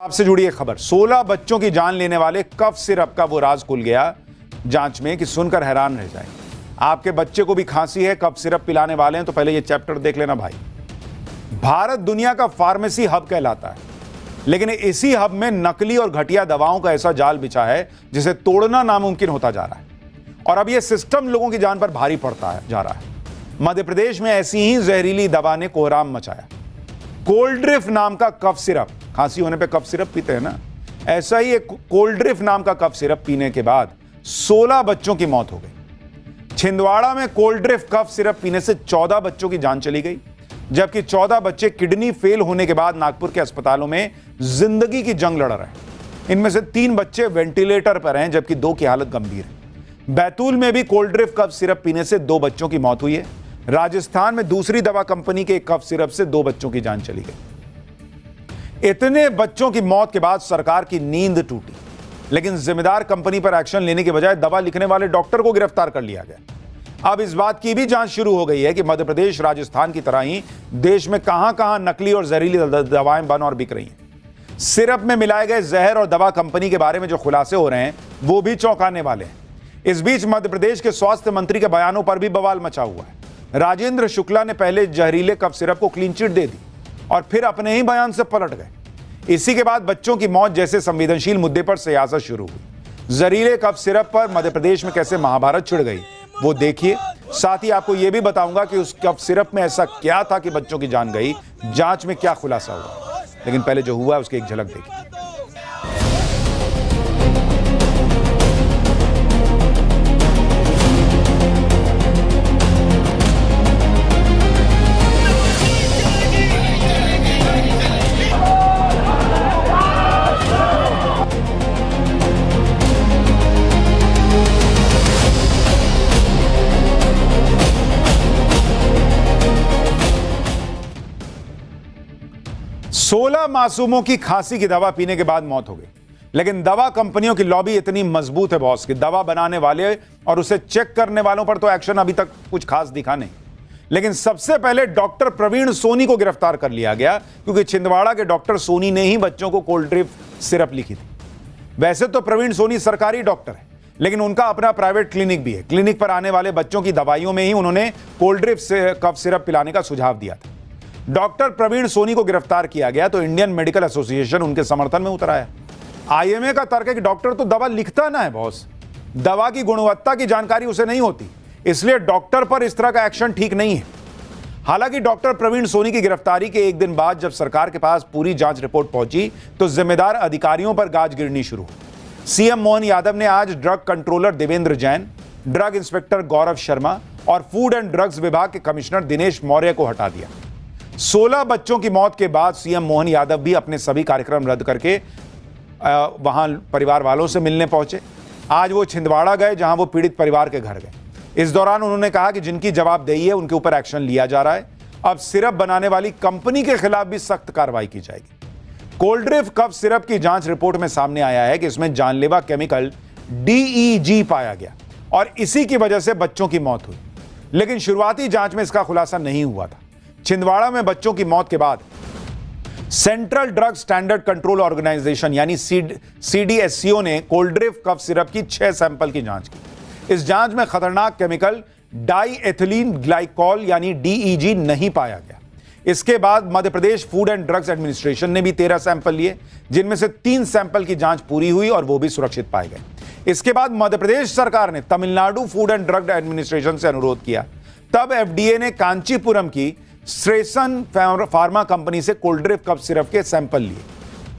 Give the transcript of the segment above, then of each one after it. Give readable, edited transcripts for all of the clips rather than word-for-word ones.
आपसे जुड़ी एक खबर, 16 बच्चों की जान लेने वाले कफ सिरप का वो राज खुल गया जांच में कि सुनकर हैरान रह जाए। आपके बच्चे को भी खांसी है, कफ सिरप पिलाने वाले हैं तो पहले ये चैप्टर देख लेना भाई। भारत दुनिया का फार्मेसी हब कहलाता है, लेकिन इसी हब में नकली और घटिया दवाओं का ऐसा जाल बिछा है जिसे तोड़ना नामुमकिन होता जा रहा है और अब यह सिस्टम लोगों की जान पर भारी पड़ता जा रहा है। मध्य प्रदेश में ऐसी ही जहरीली दवा ने कोहराम मचाया। कोल्ड्रिफ नाम का कफ सिरप, खांसी होने पे कफ सिरप पीते हैं ना, ऐसा ही एक कोल्ड्रिफ नाम का कफ सिरप पीने के बाद 16 बच्चों की मौत हो गई। छिंदवाड़ा में कोल्ड्रिफ कफ सिरप पीने से 14 बच्चों की जान चली गई, जबकि 14 बच्चे किडनी फेल होने के बाद नागपुर के अस्पतालों में जिंदगी की जंग लड़ रहे हैं। इनमें से 3 बच्चे वेंटिलेटर पर हैं, जबकि 2 की हालत गंभीर है। बैतूल में भी कोल्ड्रिफ कफ सिरप पीने से 2 बच्चों की मौत हुई है। राजस्थान में दूसरी दवा कंपनी के कफ सिरप से 2 बच्चों की जान चली गई। इतने बच्चों की मौत के बाद सरकार की नींद टूटी, लेकिन जिम्मेदार कंपनी पर एक्शन लेने के बजाय दवा लिखने वाले डॉक्टर को गिरफ्तार कर लिया गया। अब इस बात की भी जांच शुरू हो गई है कि मध्य प्रदेश राजस्थान की तरह ही देश में कहां-कहां नकली और जहरीली दवाएं बन और बिक रही हैं। सिरप में मिलाए गए जहर और दवा कंपनी के बारे में जो खुलासे हो रहे हैं वो भी चौंकाने वाले हैं। इस बीच मध्य प्रदेश के स्वास्थ्य मंत्री के बयानों पर भी बवाल मचा हुआ है। राजेंद्र शुक्ला ने पहले जहरीले कफ सिरप को क्लीन चिट दे दी और फिर अपने ही बयान से पलट गए। इसी के बाद बच्चों की मौत जैसे संवेदनशील मुद्दे पर सियासत शुरू हुई। जहरीले कफ सिरप पर मध्य प्रदेश में कैसे महाभारत छिड़ गई वो देखिए। साथ ही आपको यह भी बताऊंगा कि उस कफ सिरप में ऐसा क्या था कि बच्चों की जान गई, जांच में क्या खुलासा हुआ। लेकिन पहले जो हुआ उसकी एक झलक देखिए। सोलह मासूमों की खांसी की दवा पीने के बाद मौत हो गई, लेकिन दवा कंपनियों की लॉबी इतनी मजबूत है बॉस कि दवा बनाने वाले और उसे चेक करने वालों पर तो एक्शन अभी तक कुछ खास दिखा नहीं। लेकिन सबसे पहले डॉक्टर प्रवीण सोनी को गिरफ्तार कर लिया गया, क्योंकि छिंदवाड़ा के डॉक्टर सोनी ने ही बच्चों को कोल्ड्रिफ सिरप लिखी थी। वैसे तो प्रवीण सोनी सरकारी डॉक्टर है, लेकिन उनका अपना प्राइवेट क्लिनिक भी है। क्लिनिक पर आने वाले बच्चों की दवाइयों में ही उन्होंने कोल्ड्रिफ कफ सिरप पिलाने का सुझाव दिया था। डॉक्टर प्रवीण सोनी को गिरफ्तार किया गया तो इंडियन मेडिकल एसोसिएशन उनके समर्थन में उतर आया। आईएमए का तर्क है कि डॉक्टर तो दवा लिखता ना है बॉस, दवा की गुणवत्ता की जानकारी उसे नहीं होती, इसलिए डॉक्टर पर इस तरह का एक्शन ठीक नहीं है। हालांकि डॉक्टर प्रवीण सोनी की गिरफ्तारी के एक दिन बाद जब सरकार के पास पूरी जांच रिपोर्ट पहुंची तो जिम्मेदार अधिकारियों पर गाज गिरनी शुरू हुई। सीएम मोहन यादव ने आज drug controller Devendra Jain, drug inspector Gaurav Sharma और फूड एंड ड्रग्स विभाग के कमिश्नर दिनेश मौर्य को हटा दिया। 16 बच्चों की मौत के बाद सीएम मोहन यादव भी अपने सभी कार्यक्रम रद्द करके वहां परिवार वालों से मिलने पहुंचे। आज वो छिंदवाड़ा गए, जहां वो पीड़ित परिवार के घर गए। इस दौरान उन्होंने कहा कि जिनकी जवाबदेही है उनके ऊपर एक्शन लिया जा रहा है। अब सिरप बनाने वाली कंपनी के खिलाफ भी सख्त कार्रवाई की जाएगी। कोल्ड्रिफ कफ सिरप की जांच रिपोर्ट में सामने आया है कि इसमें जानलेवा केमिकल DEG पाया गया और इसी की वजह से बच्चों की मौत हुई, लेकिन शुरुआती जांच में इसका खुलासा नहीं हुआ था। छिंदवाड़ा में बच्चों की मौत के बाद central drug standard control organisation यानी CDSCO ने कोल्ड्रिफ कफ सिरप की 6 सैंपल की जांच की। इस जांच में खतरनाक केमिकल डाईएथिलीन ग्लाइकॉल यानी DEG नहीं पाया गया। इसके बाद Madhya Pradesh food and drugs administration ने भी 13 सैंपल लिए, जिनमें से 3 सैंपल की जांच पूरी हुई और वो भी सुरक्षित पाए गए। इसके बाद मध्य प्रदेश सरकार ने Tamil Nadu food and drug administration से अनुरोध किया। तब FDA ने कांचीपुरम की स्ट्रेसन फार्मा कंपनी से कोल्ड्रिफ कफ सिरप के सैंपल लिए।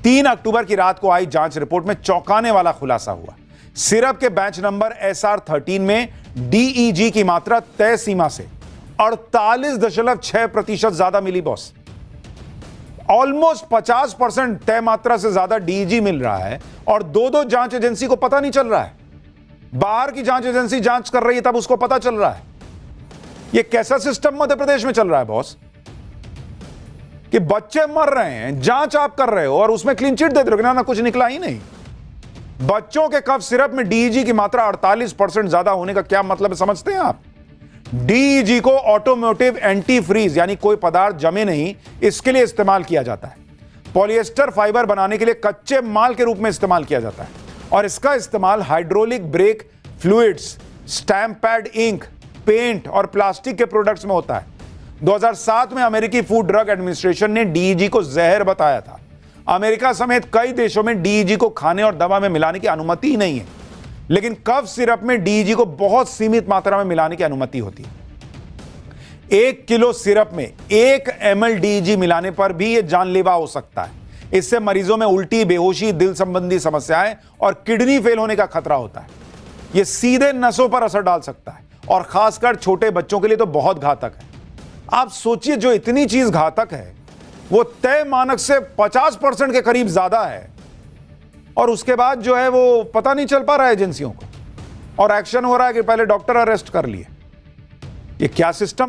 3 अक्टूबर की रात को आई जांच रिपोर्ट में चौंकाने वाला खुलासा हुआ। सिरप के बैच नंबर SR13 में DEG की मात्रा तय सीमा से 48.6% ज्यादा मिली बॉस। ऑलमोस्ट 50% तय मात्रा से ज्यादा DEG मिल रहा है और दो जांच एजेंसी को पता नहीं चल रहा है। बाहर की जांच एजेंसी जांच कर रही है तब उसको पता चल रहा है। ये कैसा सिस्टम मध्य प्रदेश में चल रहा है बॉस कि बच्चे मर रहे हैं, जांच आप कर रहे हो और उसमें क्लीन चिट दे दोगे ना, कुछ निकला ही नहीं। बच्चों के कफ सिरप में DEG की मात्रा 48% ज्यादा होने का क्या मतलब है समझते हैं आप? DEG को ऑटोमोटिव एंटी फ्रीज यानी कोई पदार्थ जमे नहीं इसके लिए इस्तेमाल किया जाता है। पॉलिएस्टर फाइबर बनाने के लिए कच्चे माल के रूप में इस्तेमाल किया जाता है और इसका इस्तेमाल hydraulic brake fluids, stamp pad ink, paint और प्लास्टिक के प्रोडक्ट्स में होता है। 2007 में अमेरिकी फूड ड्रग एडमिनिस्ट्रेशन ने डीईजी को जहर बताया था। अमेरिका समेत कई देशों में डीईजी को खाने और दवा में मिलाने की अनुमति ही नहीं है, लेकिन कफ सिरप में डीईजी को बहुत सीमित मात्रा में मिलाने की अनुमति होती है। 1 किलो सिरप में 1 ml डीईजी मिलाने पर भी यह जानलेवा हो सकता है। इससे मरीजों में उल्टी, बेहोशी, दिल संबंधी समस्याएं और किडनी फेल होने का खतरा होता है। यह सीधे नसों पर असर डाल सकता है और खासकर छोटे बच्चों के लिए तो बहुत घातक है। आप सोचिए, जो इतनी चीज घातक है वो तय मानक से 50% के करीब ज्यादा है और उसके बाद जो है वो पता नहीं चल पा रहा है एजेंसियों को, और एक्शन हो रहा है कि पहले डॉक्टर अरेस्ट कर लिए। ये क्या सिस्टम